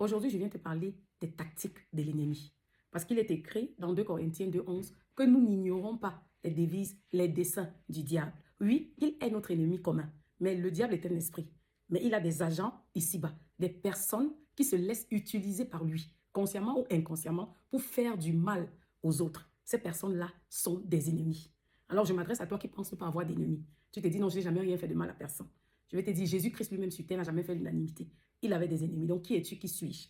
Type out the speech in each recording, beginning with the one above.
Aujourd'hui, je viens te parler des tactiques de l'ennemi. Parce qu'il est écrit dans 2 Corinthiens 2:11 que nous n'ignorons pas les devises, les desseins du diable. Oui, il est notre ennemi commun, mais le diable est un esprit. Mais il a des agents ici-bas, des personnes qui se laissent utiliser par lui, consciemment ou inconsciemment, pour faire du mal aux autres. Ces personnes-là sont des ennemis. Alors, je m'adresse à toi qui penses ne pas avoir d'ennemis. Tu te dis, non, je n'ai jamais rien fait de mal à personne. Je vais te dire, Jésus-Christ lui-même sur terre n'a jamais fait l'unanimité. Il avait des ennemis. Donc, qui es-tu, qui suis-je?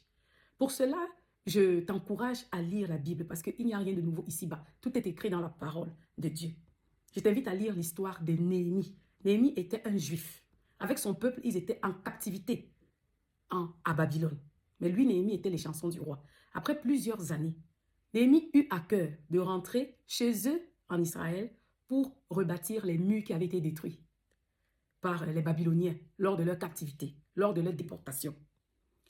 Pour cela, je t'encourage à lire la Bible parce qu'il n'y a rien de nouveau ici-bas. Tout est écrit dans la parole de Dieu. Je t'invite à lire l'histoire de Néhémie. Néhémie était un juif. Avec son peuple, ils étaient en captivité à Babylone. Mais lui, Néhémie, était les chansons du roi. Après plusieurs années, Néhémie eut à cœur de rentrer chez eux en Israël pour rebâtir les murs qui avaient été détruits par les Babyloniens lors de leur captivité, lors de leur déportation.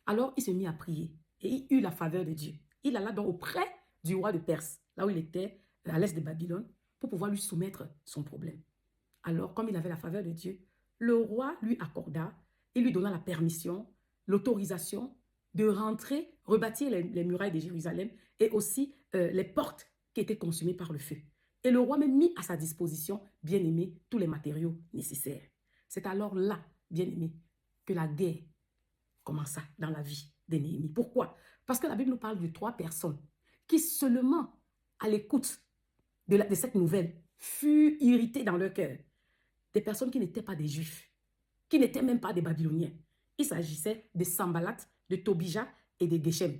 Alors, il se mit à prier et il eut la faveur de Dieu. Il alla donc auprès du roi de Perse, là où il était, à l'est de Babylone, pour pouvoir lui soumettre son problème. Alors, comme il avait la faveur de Dieu, le roi lui accorda et lui donna la permission, l'autorisation de rentrer, rebâtir les murailles de Jérusalem et aussi les portes qui étaient consumées par le feu. Et le roi même mit à sa disposition, bien aimé, tous les matériaux nécessaires. C'est alors là, bien aimé, que la guerre commença dans la vie de Néhémie. Pourquoi? Parce que la Bible nous parle de 3 personnes qui seulement, à l'écoute de cette nouvelle, furent irritées dans leur cœur. Des personnes qui n'étaient pas des Juifs, qui n'étaient même pas des Babyloniens. Il s'agissait de Sambalat, de Tobija et de Geshem.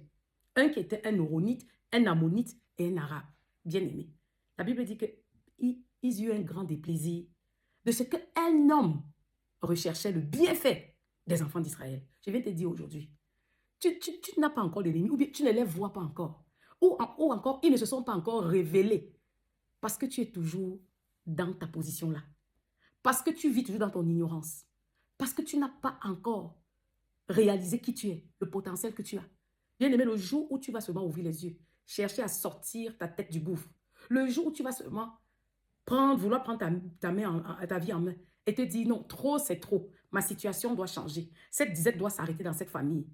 Un qui était un Horonite, un Ammonite et un Arabe. Bien aimé. La Bible dit qu'ils eurent un grand déplaisir de ce qu'un homme recherchait le bienfait des enfants d'Israël. Je viens te dire aujourd'hui, tu n'as pas encore d'ennemis, ou bien tu ne les vois pas encore. Ou encore, ils ne se sont pas encore révélés. Parce que tu es toujours dans ta position là. Parce que tu vis toujours dans ton ignorance. Parce que tu n'as pas encore réalisé qui tu es, le potentiel que tu as. Bien aimé, le jour où tu vas seulement ouvrir les yeux, chercher à sortir ta tête du gouffre, le jour où tu vas seulement vouloir prendre ta vie en main et te dire non, trop c'est trop, ma situation doit changer, cette disette doit s'arrêter dans cette famille.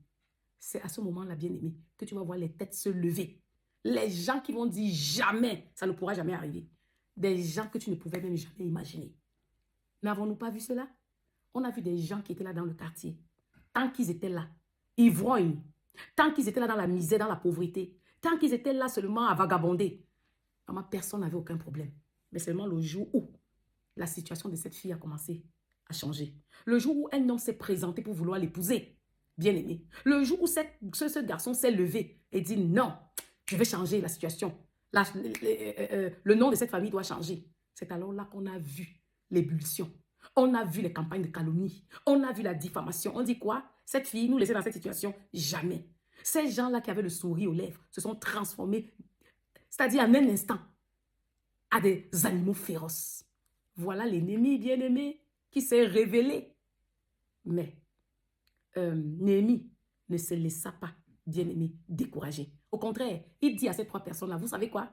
C'est à ce moment-là, bien aimé, que tu vas voir les têtes se lever. Les gens qui vont dire jamais, ça ne pourra jamais arriver. Des gens que tu ne pouvais même jamais imaginer. N'avons-nous pas vu cela? On a vu des gens qui étaient là dans le quartier. Tant qu'ils étaient là, ivrognes, tant qu'ils étaient là dans la misère, dans la pauvreté, tant qu'ils étaient là seulement à vagabonder, personne n'avait aucun problème. Mais seulement le jour où la situation de cette fille a commencé à changer. Le jour où un homme s'est présenté pour vouloir l'épouser, bien aimé. Le jour où ce garçon s'est levé et dit non, je vais changer la situation. Le nom de cette famille doit changer. C'est alors là qu'on a vu l'ébullition. On a vu les campagnes de calomnie. On a vu la diffamation. On dit quoi? Cette fille nous laissait dans cette situation? Jamais. Ces gens-là qui avaient le sourire aux lèvres se sont transformés, c'est-à-dire en un instant, à des animaux féroces. Voilà l'ennemi bien-aimé qui s'est révélé. Mais Néhémie ne se laissa pas, bien-aimé, décourager. Au contraire, il dit à ces 3 personnes-là, vous savez quoi?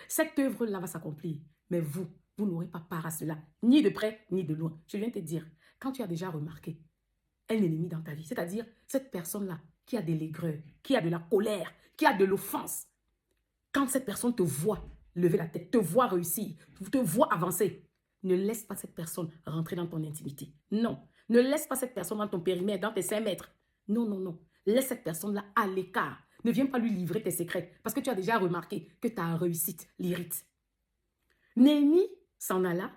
Cette œuvre-là va s'accomplir, mais vous n'aurez pas part à cela, ni de près, ni de loin. Je viens te dire, quand tu as déjà remarqué un ennemi dans ta vie, c'est-à-dire cette personne-là qui a de l'aigreur, qui a de la colère, qui a de l'offense, quand cette personne te voit lever la tête, te voit réussir, te voit avancer, ne laisse pas cette personne rentrer dans ton intimité. Non. Ne laisse pas cette personne dans ton périmètre, dans tes 5 mètres. Non, non, non. Laisse cette personne-là à l'écart. Ne viens pas lui livrer tes secrets parce que tu as déjà remarqué que ta réussite l'irrite. Néhémie s'en alla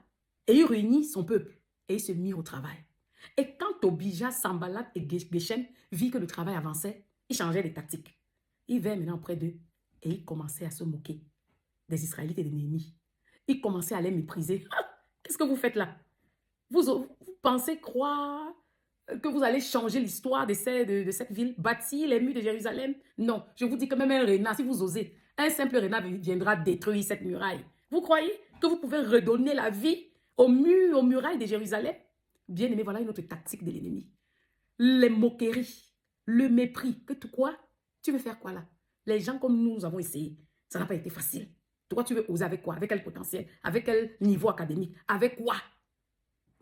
et il réunit son peuple et il se mit au travail. Et quand Tobija, Sambalat et Geshem vit que le travail avançait, ils changeaient les tactiques. Ils vinrent maintenant auprès d'eux et ils commençaient à se moquer des Israélites et de Néhémie. Ils commençaient à les mépriser. Qu'est-ce que vous faites là? Vous pensez croire que vous allez changer l'histoire de cette ville, bâtir les murs de Jérusalem? Non, je vous dis que même un renard, si vous osez, un simple renard viendra détruire cette muraille. Vous croyez que vous pouvez redonner la vie aux murs, aux murailles de Jérusalem? Bien aimé, voilà une autre tactique de l'ennemi. Les moqueries, le mépris. Que quoi? Tu veux faire quoi là? Les gens comme nous avons essayé, ça n'a pas été facile. Toi, tu veux oser avec quoi? Avec quel potentiel? Avec quel niveau académique? Avec quoi?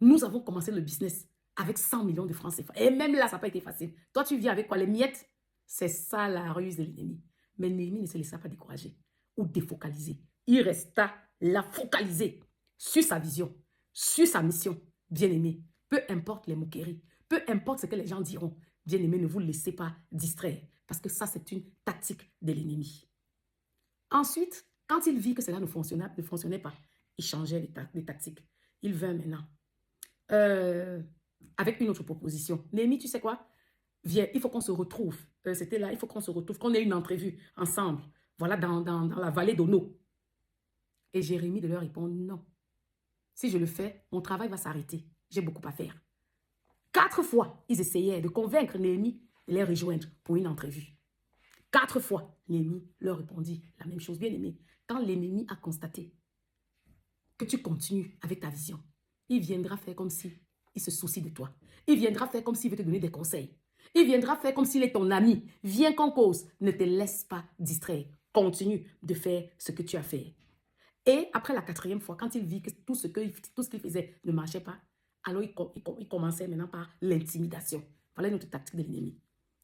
Nous avons commencé le business avec 100 millions de francs CFA. Et même là, ça n'a pas été facile. Toi, tu viens avec quoi? Les miettes? C'est ça la ruse de l'ennemi. Mais Néhémie ne se laissa pas décourager ou défocaliser. Il resta là focalisé sur sa vision, sur sa mission. Bien-aimé, peu importe les moqueries, peu importe ce que les gens diront, bien-aimé, ne vous laissez pas distraire parce que ça, c'est une tactique de l'ennemi. Ensuite, quand il vit que cela ne fonctionnait pas, il changeait les tactiques. Il vint maintenant avec une autre proposition. Néhémie, tu sais quoi? Viens, il faut qu'on se retrouve. C'était là, il faut qu'on se retrouve, qu'on ait une entrevue ensemble. Voilà, dans la vallée d'Ono. Et Jérémie de leur répondre, non. Si je le fais, mon travail va s'arrêter. J'ai beaucoup à faire. 4 fois, ils essayaient de convaincre Néhémie de les rejoindre pour une entrevue. 4 fois, Néhémie leur répondit la même chose. Bien aimé, quand l'ennemi a constaté que tu continues avec ta vision, il viendra faire comme si il se soucie de toi. Il viendra faire comme s'il veut te donner des conseils. Il viendra faire comme s'il est ton ami. Viens qu'on cause. Ne te laisse pas distraire. Continue de faire ce que tu as fait. Et après la 4e fois, quand il vit que tout ce qu'il faisait ne marchait pas, alors il commençait maintenant par l'intimidation. Voilà notre tactique de l'ennemi.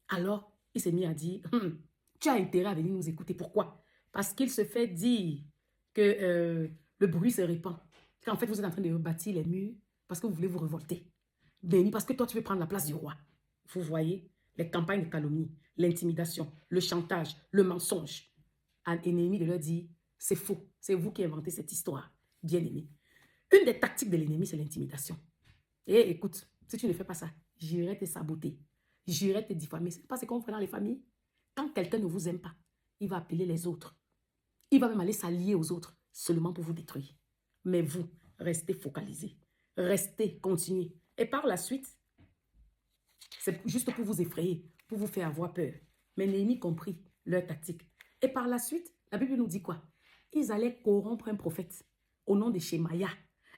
Alors, il s'est mis à dire, tu as intérêt à venir nous écouter. Pourquoi? Parce qu'il se fait dire que le bruit se répand. Qu'en fait, vous êtes en train de rebâtir les murs parce que vous voulez vous révolter. Béni, parce que toi, tu veux prendre la place du roi. Vous voyez, les campagnes de calomnie, l'intimidation, le chantage, le mensonge. Un ennemi de leur dit, c'est faux, c'est vous qui inventez cette histoire, bien-aimé. Une des tactiques de l'ennemi, c'est l'intimidation. Et écoute, si tu ne fais pas ça, j'irai te saboter, j'irai te diffamer. C'est pas ce qu'on fait dans les familles. Quand quelqu'un ne vous aime pas, il va appeler les autres. Il va même aller s'allier aux autres seulement pour vous détruire. Mais vous, restez focalisés, restez, continuez. Et par la suite, c'est juste pour vous effrayer, pour vous faire avoir peur. Mais Néhémie comprit leur tactique. Et par la suite, la Bible nous dit quoi? Ils allaient corrompre un prophète au nom de Shemaïa.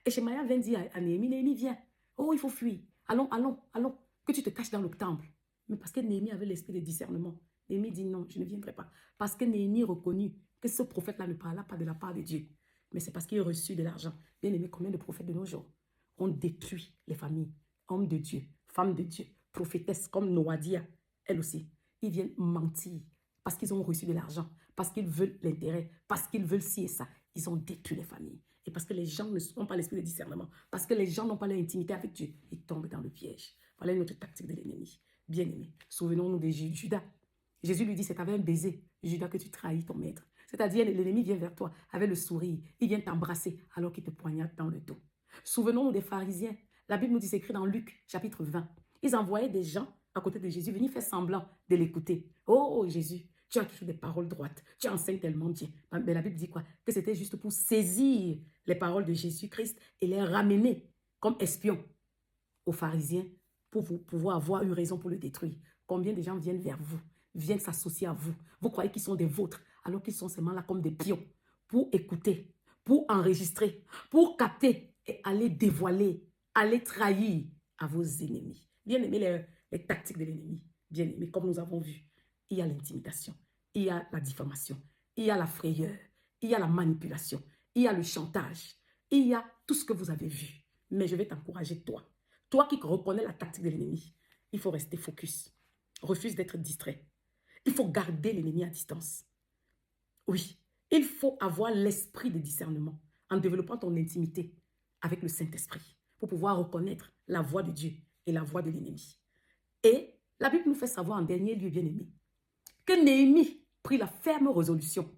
Et Shemaïa vient dire à Néhémie, Néhémie, viens. Oh, il faut fuir. Allons, allons, allons. Que tu te caches dans le temple. Mais parce que Néhémie avait l'esprit de discernement, Néhémie dit non, je ne viendrai pas. Parce que Néhémie reconnut que ce prophète-là ne parlait pas de la part de Dieu. Mais c'est parce qu'il a reçu de l'argent. Bien aimé, combien de prophètes de nos jours ont détruit les familles? Hommes de Dieu, femmes de Dieu, prophétesses comme Noadia, elle aussi. Ils viennent mentir parce qu'ils ont reçu de l'argent, parce qu'ils veulent l'intérêt, parce qu'ils veulent ci et ça. Ils ont détruit les familles. Et parce que les gens n'ont pas l'esprit de discernement, parce que les gens n'ont pas leur intimité avec Dieu, ils tombent dans le piège. Voilà une autre tactique de l'ennemi. Bien aimé, souvenons-nous de Judas. Jésus lui dit, c'est avec un baiser, Judas, que tu trahis ton maître. C'est-à-dire, l'ennemi vient vers toi avec le sourire. Il vient t'embrasser alors qu'il te poignarde dans le dos. Souvenons-nous des pharisiens. La Bible nous dit, c'est écrit dans Luc, chapitre 20. Ils envoyaient des gens à côté de Jésus venir faire semblant de l'écouter. Oh, Jésus, tu as toujours des paroles droites. Tu enseignes tellement bien. Mais la Bible dit quoi? Que c'était juste pour saisir les paroles de Jésus-Christ et les ramener comme espions aux pharisiens pour pouvoir avoir une raison pour le détruire. Combien de gens viennent vers vous, viennent s'associer à vous? Vous croyez qu'ils sont des vôtres alors qu'ils sont seulement là comme des pions pour écouter, pour enregistrer, pour capter et aller dévoiler, aller trahir à vos ennemis. Bien aimé les tactiques de l'ennemi. Bien aimé, comme nous avons vu, il y a l'intimidation, il y a la diffamation, il y a la frayeur, il y a la manipulation, il y a le chantage, il y a tout ce que vous avez vu. Mais je vais t'encourager, toi. Toi qui reconnais la tactique de l'ennemi, il faut rester focus. Refuse d'être distrait. Il faut garder l'ennemi à distance. Oui, il faut avoir l'esprit de discernement en développant ton intimité avec le Saint-Esprit pour pouvoir reconnaître la voix de Dieu et la voix de l'ennemi. Et la Bible nous fait savoir en dernier lieu, bien-aimé, que Néhémie prit la ferme résolution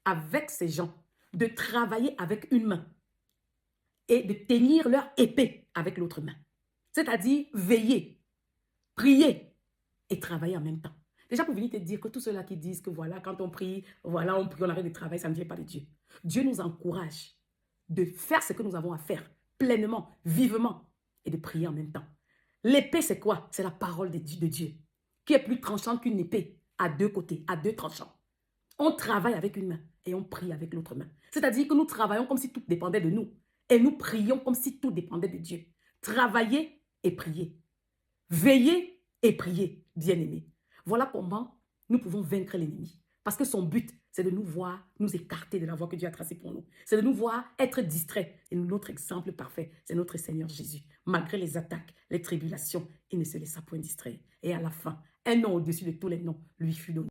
avec ses gens de travailler avec une main et de tenir leur épée avec l'autre main. C'est-à-dire veiller, prier et travailler en même temps. Déjà pour venir te dire que tous ceux-là qui disent que voilà, quand on prie, voilà, on prie, on arrête de travailler, ça ne vient pas de Dieu. Dieu nous encourage de faire ce que nous avons à faire pleinement, vivement et de prier en même temps. L'épée, c'est quoi? C'est la parole de Dieu qui est plus tranchante qu'une épée à 2 côtés, à 2 tranchants. On travaille avec une main et on prie avec l'autre main. C'est-à-dire que nous travaillons comme si tout dépendait de nous et nous prions comme si tout dépendait de Dieu. Travailler et prier. Veiller et prier, bien-aimés. Voilà comment nous pouvons vaincre l'ennemi. Parce que son but, c'est de nous voir nous écarter de la voie que Dieu a tracée pour nous. C'est de nous voir être distraits. Et notre exemple parfait, c'est notre Seigneur Jésus. Malgré les attaques, les tribulations, il ne se laissa point distraire. Et à la fin, un nom au-dessus de tous les noms lui fut donné.